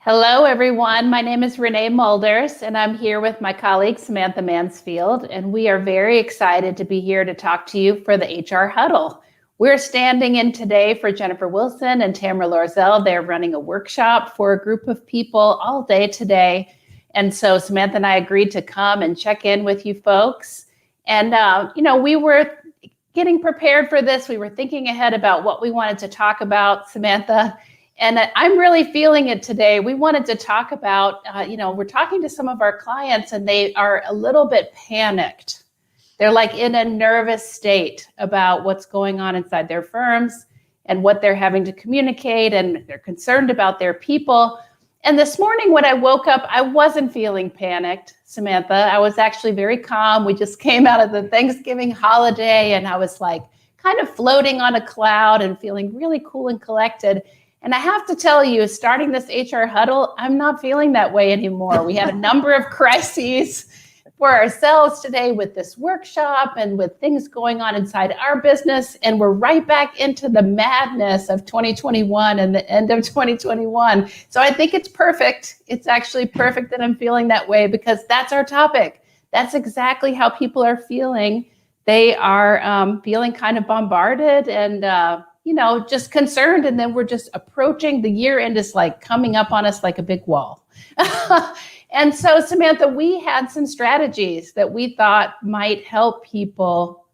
Hello, everyone. My name is Renee Moelders, and I'm here with my colleague, Samantha Mansfield, and we are very excited to be here to talk to you for the HR Huddle. We're standing in today for Jennifer Wilson and Tamara Lorzell. They're running a workshop for a group of people all day today. And so Samantha and I agreed to come and check in with you folks. And, we were getting prepared for this. We were thinking ahead about what we wanted to talk about, Samantha. And I'm really feeling it today. We wanted to talk about, we're talking to some of our clients and they are a little bit panicked. They're like in a nervous state about what's going on inside their firms and what they're having to communicate, and they're concerned about their people. And this morning when I woke up, I wasn't feeling panicked, Samantha. I was actually very calm. We just came out of the Thanksgiving holiday and I was like kind of floating on a cloud and feeling really cool and collected. And I have to tell you, starting this HR huddle, I'm not feeling that way anymore. We had a number of crises for ourselves today with this workshop and with things going on inside our business. And we're right back into the madness of 2021 and the end of 2021. So I think it's perfect. It's actually perfect that I'm feeling that way because that's our topic. That's exactly how people are feeling. They are feeling kind of bombarded and, just concerned. And then we're just approaching the year end is like coming up on us like a big wall. And so, Samantha, we had some strategies that we thought might help people,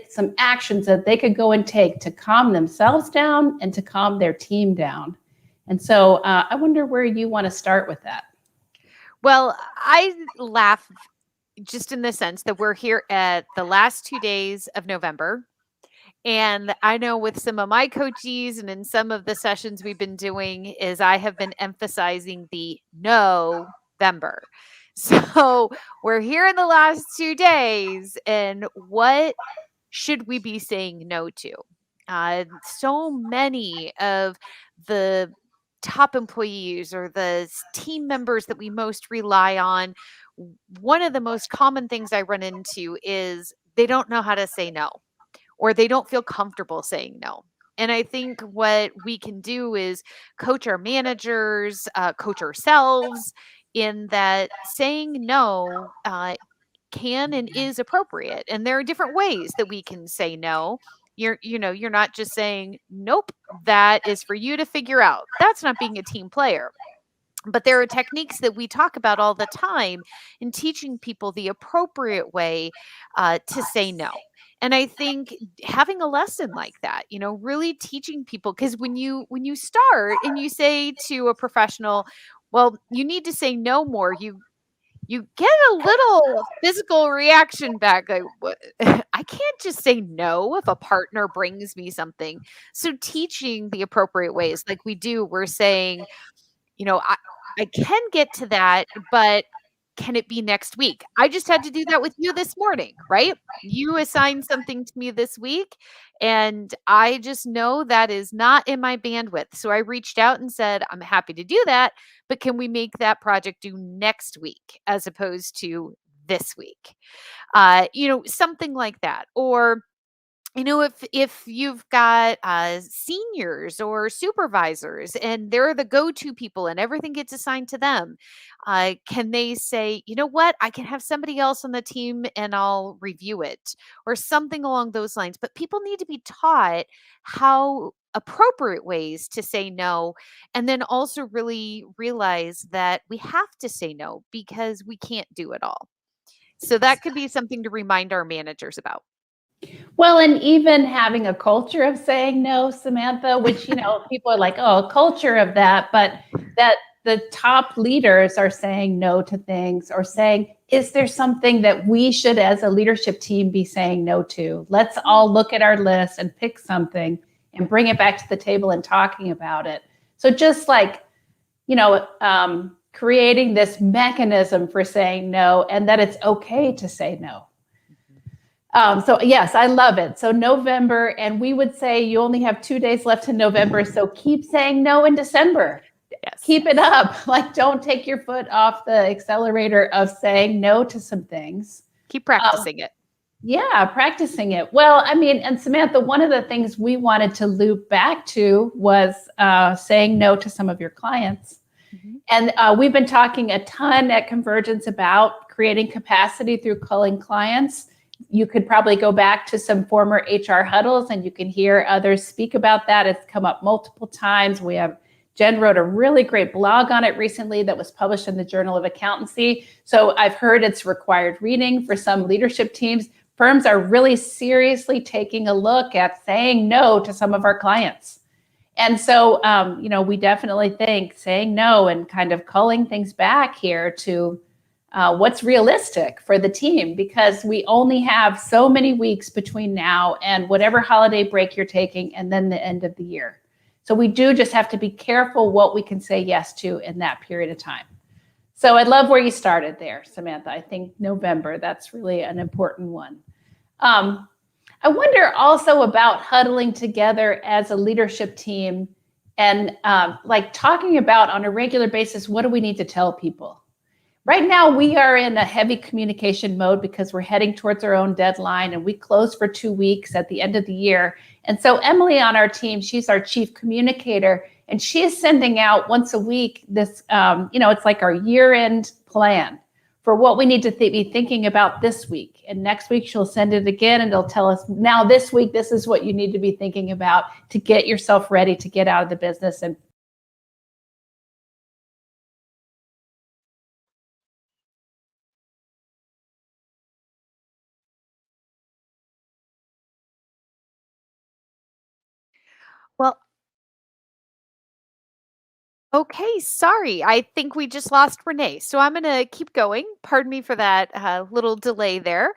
some actions that they could go and take to calm themselves down and to calm their team down. And so I wonder where you want to start with that. Well, I laugh just in the sense that we're here at the last 2 days of November. And I know with some of my coaches and in some of the sessions we've been doing is I have been emphasizing the November. So we're here in the last 2 days, and what should we be saying no to? So many of the top employees or the team members that we most rely on, one of the most common things I run into is they don't know how to say no, or they don't feel comfortable saying no. And I think what we can do is coach our managers, coach ourselves in that saying no can and is appropriate. And there are different ways that we can say no. You're not just saying, nope, that is for you to figure out. That's not being a team player. But there are techniques that we talk about all the time in teaching people the appropriate way to say no. And I think having a lesson like that, really teaching people, because when you start and you say to a professional, well, you need to say no more, you get a little physical reaction back. Like, what? I can't just say no if a partner brings me something. So teaching the appropriate ways, like we're saying, I can get to that, but can it be next week? I just had to do that with you this morning, right? You assigned something to me this week, and I just know that is not in my bandwidth. So I reached out and said, I'm happy to do that, but can we make that project due next week as opposed to this week? Something like that. Or if you've got seniors or supervisors and they're the go-to people and everything gets assigned to them, can they say, you know what, I can have somebody else on the team and I'll review it, or something along those lines. But people need to be taught how appropriate ways to say no, and then also really realize that we have to say no because we can't do it all. So that could be something to remind our managers about. Well, and even having a culture of saying no, Samantha, which, people are like, oh, a culture of that, but that the top leaders are saying no to things, or saying, is there something that we should, as a leadership team, be saying no to? Let's all look at our list and pick something and bring it back to the table and talking about it. So just like, creating this mechanism for saying no, and that it's okay to say no. So yes, I love it. So November, and we would say you only have 2 days left in November. So keep saying no in December. Yes. Keep it up. Like, don't take your foot off the accelerator of saying no to some things. Keep practicing it. Yeah, practicing it. Well, and Samantha, one of the things we wanted to loop back to was saying no to some of your clients. And we've been talking a ton at Convergence about creating capacity through culling clients. You could probably go back to some former HR huddles and you can hear others speak about that. It's come up multiple times. Jen wrote a really great blog on it recently that was published in the Journal of Accountancy. So I've heard it's required reading for some leadership teams. Firms are really seriously taking a look at saying no to some of our clients. And so, we definitely think saying no and kind of culling things back here to what's realistic for the team, because we only have so many weeks between now and whatever holiday break you're taking and then the end of the year. So we do just have to be careful what we can say yes to in that period of time. So I love where you started there, Samantha. I think November, that's really an important one. I wonder also about huddling together as a leadership team and talking about on a regular basis, what do we need to tell people? Right now, we are in a heavy communication mode because we're heading towards our own deadline and we close for 2 weeks at the end of the year. And so Emily on our team, she's our chief communicator, and she is sending out once a week this, it's like our year-end plan for what we need to be thinking about this week. And next week, she'll send it again and it'll tell us, now this week, this is what you need to be thinking about to get yourself ready to get out of the business. And Well, okay, sorry. I think we just lost Renee. So I'm going to keep going. Pardon me for that little delay there.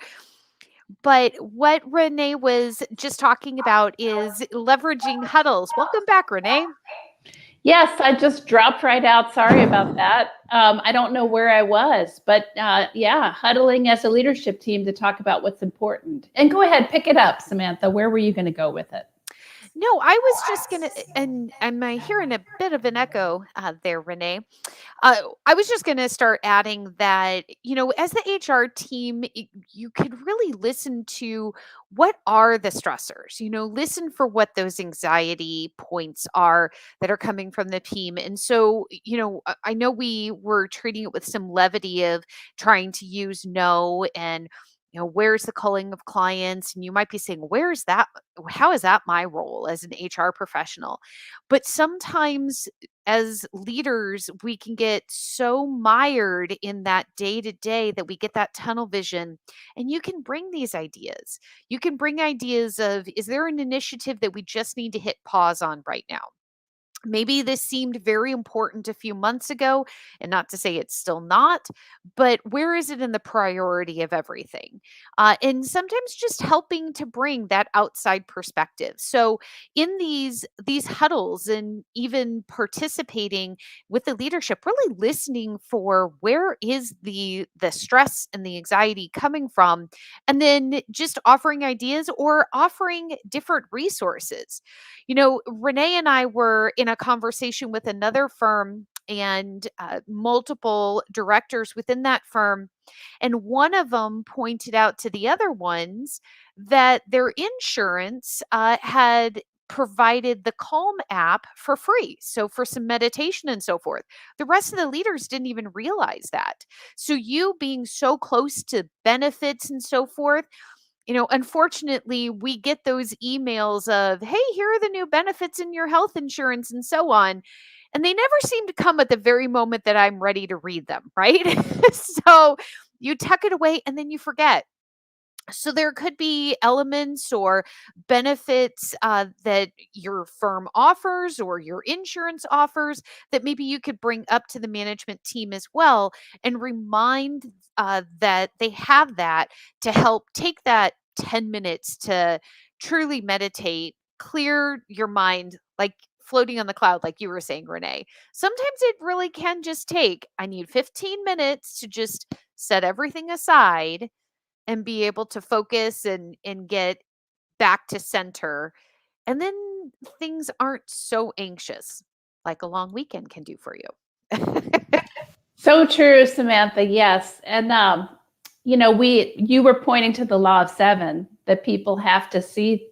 But what Renee was just talking about is leveraging huddles. Welcome back, Renee. yes, I just dropped right out. Sorry about that. I don't know where I was, but huddling as a leadership team to talk about what's important. And go ahead, pick it up, Samantha. Where were you going to go with it? No, I was just going to, and am I hearing a bit of an echo there, Renee? I was just going to start adding that, as the HR team, you could really listen to what are the stressors, listen for what those anxiety points are that are coming from the team. And so, I know we were treating it with some levity of trying to use no and where's the culling of clients? And you might be saying, where's that? How is that my role as an HR professional? But sometimes as leaders, we can get so mired in that day to day that we get that tunnel vision. And you can bring these ideas. You can bring ideas of, is there an initiative that we just need to hit pause on right now? Maybe this seemed very important a few months ago, and not to say it's still not, but where is it in the priority of everything? And sometimes just helping to bring that outside perspective. So in these huddles and even participating with the leadership, really listening for where is the stress and the anxiety coming from, and then just offering ideas or offering different resources. Renee and I were in a conversation with another firm and multiple directors within that firm. And one of them pointed out to the other ones that their insurance had provided the Calm app for free. So for some meditation and so forth. The rest of the leaders didn't even realize that. So you being so close to benefits and so forth, unfortunately, we get those emails of, hey, here are the new benefits in your health insurance and so on. And they never seem to come at the very moment that I'm ready to read them, right? So you tuck it away and then you forget. So there could be elements or benefits that your firm offers or your insurance offers that maybe you could bring up to the management team as well and remind that they have that to help take that 10 minutes to truly meditate, clear your mind, like floating on the cloud, like you were saying, Renee. Sometimes it really can just take, I need 15 minutes to just set everything aside and be able to focus and get back to center. And then things aren't so anxious like a long weekend can do for you. So true, Samantha. Yes. And, you were pointing to the law of seven, that people have to see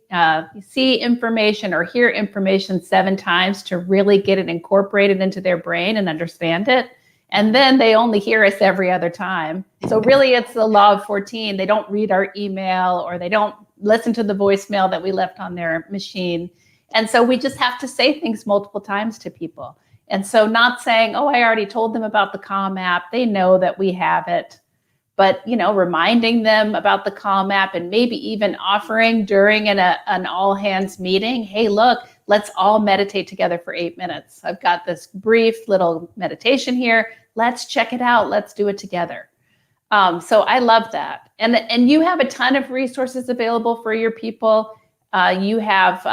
see information or hear information 7 times to really get it incorporated into their brain and understand it. And then they only hear us every other time. So really it's the law of 14. They don't read our email or they don't listen to the voicemail that we left on their machine. And so we just have to say things multiple times to people. And so not saying, oh, I already told them about the Calm app. They know that we have it. But, reminding them about the Calm app and maybe even offering during an all hands meeting, hey, look, let's all meditate together for 8 minutes. I've got this brief little meditation here. Let's check it out. Let's do it together. So I love that. And you have a ton of resources available for your people. You have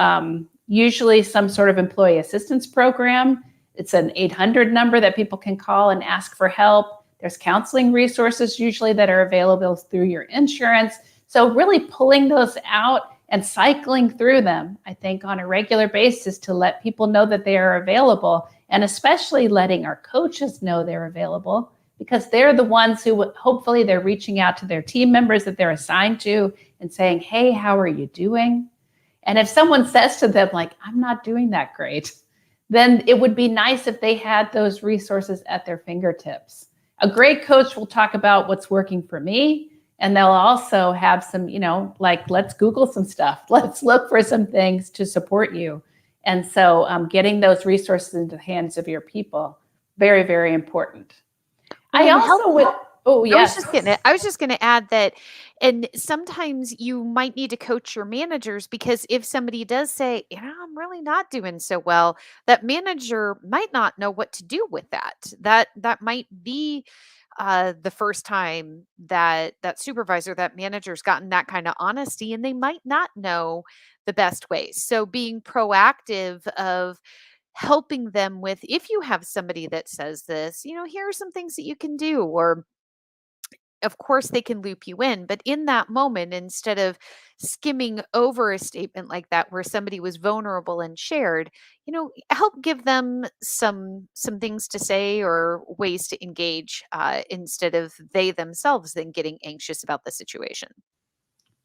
usually some sort of employee assistance program. It's an 800 number that people can call and ask for help. There's counseling resources usually that are available through your insurance. So really pulling those out and cycling through them, I think, on a regular basis to let people know that they are available, and especially letting our coaches know they're available, because they're the ones who hopefully they're reaching out to their team members that they're assigned to and saying, hey, how are you doing? And if someone says to them, like, I'm not doing that great, then it would be nice if they had those resources at their fingertips. A great coach will talk about what's working for me, and they'll also have some, like, let's Google some stuff. Let's look for some things to support you. And so getting those resources into the hands of your people, very, very important. I also would, oh, yes. I was just gonna add that, and sometimes you might need to coach your managers, because if somebody does say, I'm really not doing so well, that manager might not know what to do with that. That might be the first time that that supervisor, that manager's gotten that kind of honesty, and they might not know the best ways. So being proactive of helping them with, if you have somebody that says this, here are some things that you can do, or of course they can loop you in, but in that moment, instead of skimming over a statement like that where somebody was vulnerable and shared, help give them some things to say or ways to engage, instead of they themselves then getting anxious about the situation.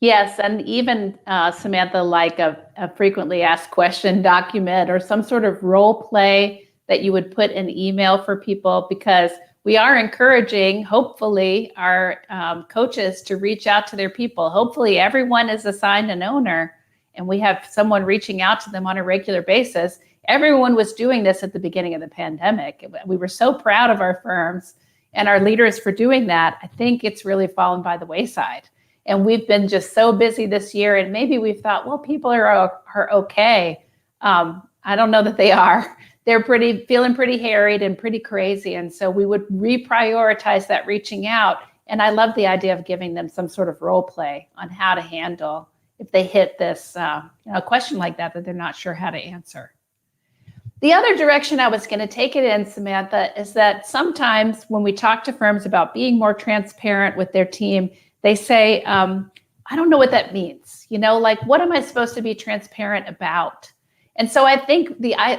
Yes, and even Samantha, like a frequently asked question document or some sort of role play that you would put in email for people, because we are encouraging, hopefully, our coaches to reach out to their people. Hopefully, everyone is assigned an owner, and we have someone reaching out to them on a regular basis. Everyone was doing this at the beginning of the pandemic. We were so proud of our firms and our leaders for doing that. I think it's really fallen by the wayside. And we've been just so busy this year, and maybe we've thought, well, people are okay. I don't know that they are. They're feeling pretty harried and pretty crazy. And so we would reprioritize that reaching out. And I love the idea of giving them some sort of role play on how to handle if they hit this question like that they're not sure how to answer. The other direction I was going to take it in, Samantha, is that sometimes when we talk to firms about being more transparent with their team, they say, I don't know what that means. Like, what am I supposed to be transparent about? And so I think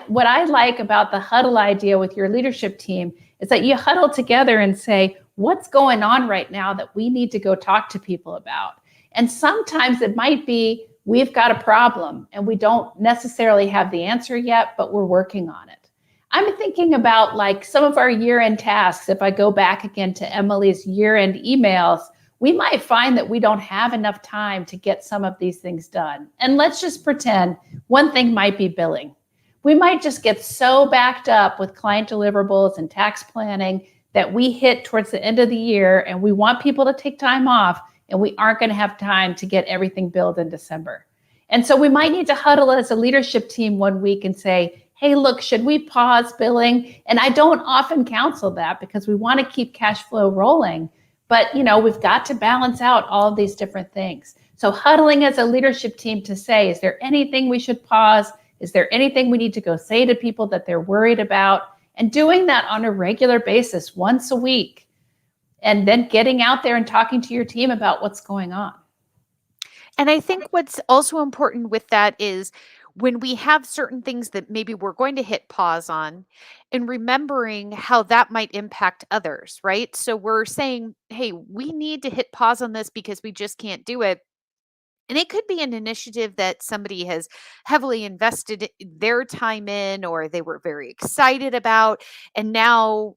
what I like about the huddle idea with your leadership team is that you huddle together and say, what's going on right now that we need to go talk to people about? And sometimes it might be, we've got a problem and we don't necessarily have the answer yet, but we're working on it. I'm thinking about like some of our year-end tasks. If I go back again to Emily's year-end emails, we might find that we don't have enough time to get some of these things done. And let's just pretend one thing might be billing. We might just get so backed up with client deliverables and tax planning that we hit towards the end of the year and we want people to take time off, and we aren't going to have time to get everything billed in December. And so we might need to huddle as a leadership team one week and say, hey, look, should we pause billing? And I don't often counsel that because we want to keep cash flow rolling. But, we've got to balance out all of these different things. So huddling as a leadership team to say, is there anything we should pause? Is there anything we need to go say to people that they're worried about? And doing that on a regular basis, once a week, and then getting out there and talking to your team about what's going on. And I think what's also important with that is when we have certain things that maybe we're going to hit pause on, and remembering how that might impact others, right? So we're saying, hey, we need to hit pause on this because we just can't do it. And it could be an initiative that somebody has heavily invested their time in, or they were very excited about, and now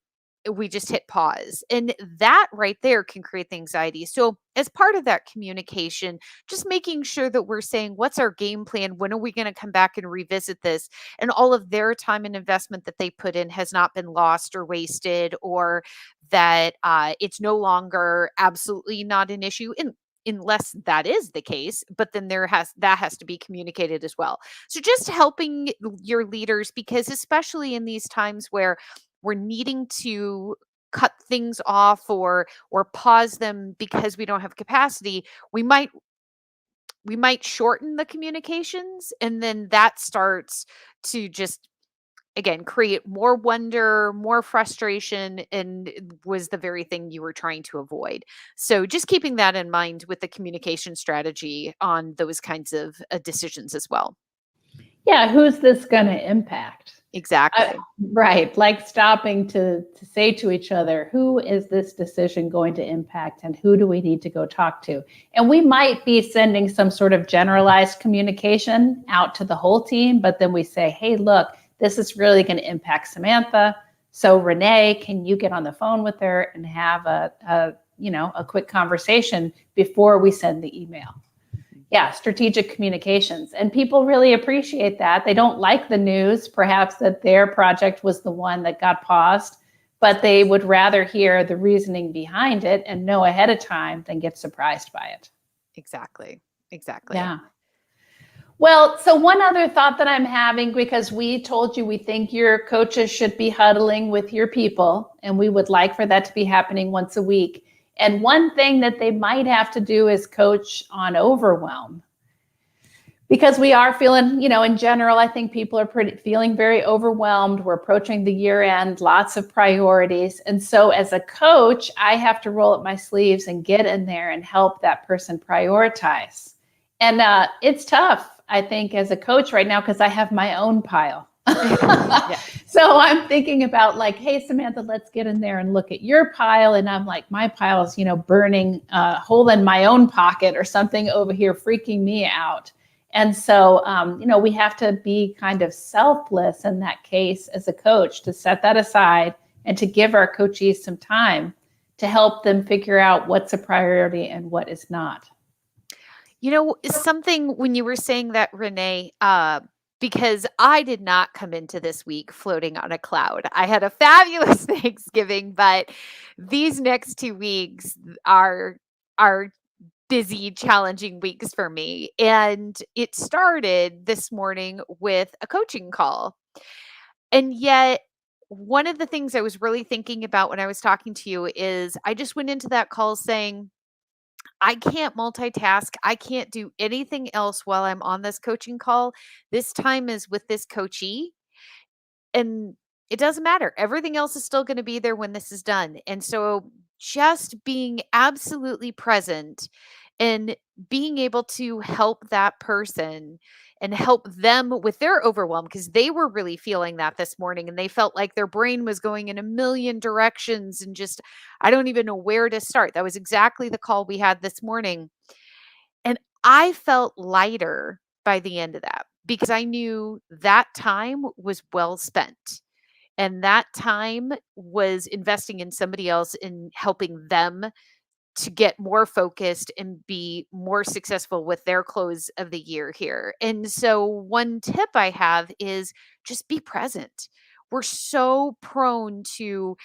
we just hit pause. And that right there can create the anxiety. So, as part of that communication, just making sure that we're saying, what's our game plan? When are we going to come back and revisit this? And all of their time and investment that they put in has not been lost or wasted, or that it's no longer absolutely not an issue. And unless that is the case, but then that has to be communicated as well. So just helping your leaders, because especially in these times where we're needing to cut things off or pause them because we don't have capacity, we might shorten the communications, and then that starts to just again create more wonder, more frustration, and it was the very thing you were trying to avoid. So just keeping that in mind with the communication strategy on those kinds of decisions as well. Yeah, who's this going to impact? Exactly. Right. Like stopping to say to each other, who is this decision going to impact and who do we need to go talk to? And we might be sending some sort of generalized communication out to the whole team, but then we say, hey, look, this is really going to impact Samantha. So Renee, can you get on the phone with her and have a quick conversation before we send the email? Yeah, strategic communications. And people really appreciate that. They don't like the news, perhaps, that their project was the one that got paused, but they would rather hear the reasoning behind it and know ahead of time than get surprised by it. Exactly. Yeah. Well, so one other thought that I'm having, because we told you we think your coaches should be huddling with your people, and we would like for that to be happening once a week. And one thing that they might have to do is coach on overwhelm. Because we are feeling, in general, I think people are feeling very overwhelmed. We're approaching the year end, lots of priorities. And so as a coach, I have to roll up my sleeves and get in there and help that person prioritize. And it's tough, I think, as a coach right now, because I have my own pile. Yeah. So I'm thinking about like, hey, Samantha, let's get in there and look at your pile. And I'm like, my pile is, burning a hole in my own pocket or something over here, freaking me out. And so, we have to be kind of selfless in that case as a coach, to set that aside and to give our coachees some time to help them figure out what's a priority and what is not. Something when you were saying that, Renee, because I did not come into this week floating on a cloud. I had a fabulous Thanksgiving, but these next 2 weeks are busy, challenging weeks for me. And it started this morning with a coaching call. And yet, one of the things I was really thinking about when I was talking to you is I just went into that call saying, I can't multitask. I can't do anything else while I'm on this coaching call. This time is with this coachee, and it doesn't matter. Everything else is still going to be there when this is done. And so just being absolutely present and being able to help that person and help them with their overwhelm, because they were really feeling that this morning and they felt like their brain was going in a million directions and just, I don't even know where to start. That was exactly the call we had this morning. And I felt lighter by the end of that because I knew that time was well spent. And that time was investing in somebody else and helping them to get more focused and be more successful with their close of the year here. And so one tip I have is just be present. We're so prone to,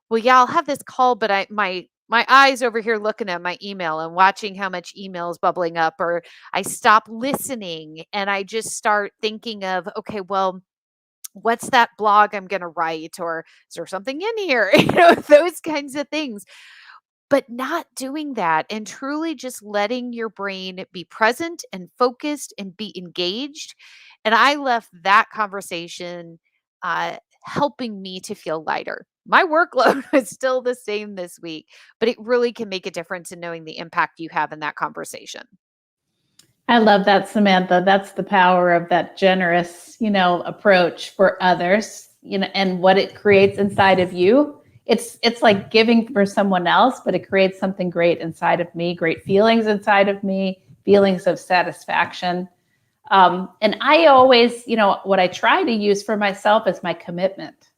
well, yeah, I'll have this call, but my eyes over here looking at my email and watching how much email is bubbling up, or I stop listening and I just start thinking of, okay, well, what's that blog I'm going to write? Or is there something in here? Those kinds of things. But not doing that and truly just letting your brain be present and focused and be engaged. And I left that conversation helping me to feel lighter. My workload was still the same this week, but it really can make a difference in knowing the impact you have in that conversation. I love that, Samantha. That's the power of that generous, approach for others, and what it creates inside of you. It's like giving for someone else, but it creates something great inside of me, great feelings inside of me, feelings of satisfaction. And I always, what I try to use for myself is my commitment,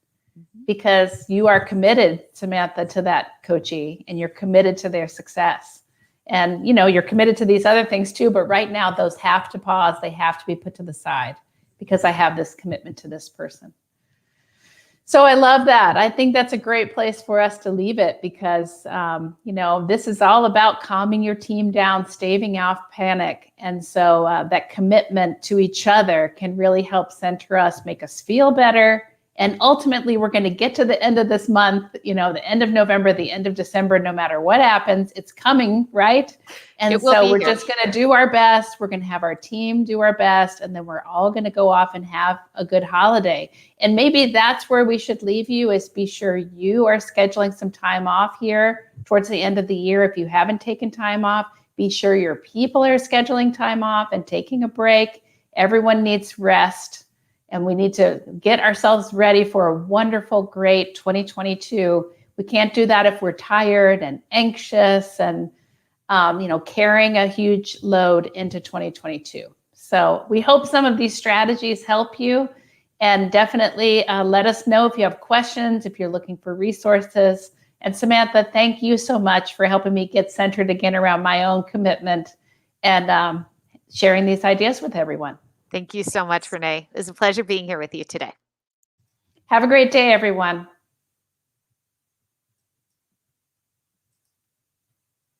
because you are committed, Samantha, to that coachee, and you're committed to their success. And, you're committed to these other things too, but right now those have to pause. They have to be put to the side because I have this commitment to this person. So I love that. I think that's a great place for us to leave it because, this is all about calming your team down, staving off panic. And so that commitment to each other can really help center us, make us feel better. And ultimately, we're going to get to the end of this month, the end of November, the end of December, no matter what happens, it's coming, right? And so we're just going to do our best. We're going to have our team do our best, and then we're all going to go off and have a good holiday. And maybe that's where we should leave you, is be sure you are scheduling some time off here towards the end of the year. If you haven't taken time off, be sure your people are scheduling time off and taking a break. Everyone needs rest. And we need to get ourselves ready for a wonderful, great 2022. We can't do that if we're tired and anxious and, carrying a huge load into 2022. So we hope some of these strategies help you. And definitely let us know if you have questions, if you're looking for resources. And Samantha, thank you so much for helping me get centered again around my own commitment and sharing these ideas with everyone. Thank you so much, Renee. It was a pleasure being here with you today. Have a great day, everyone.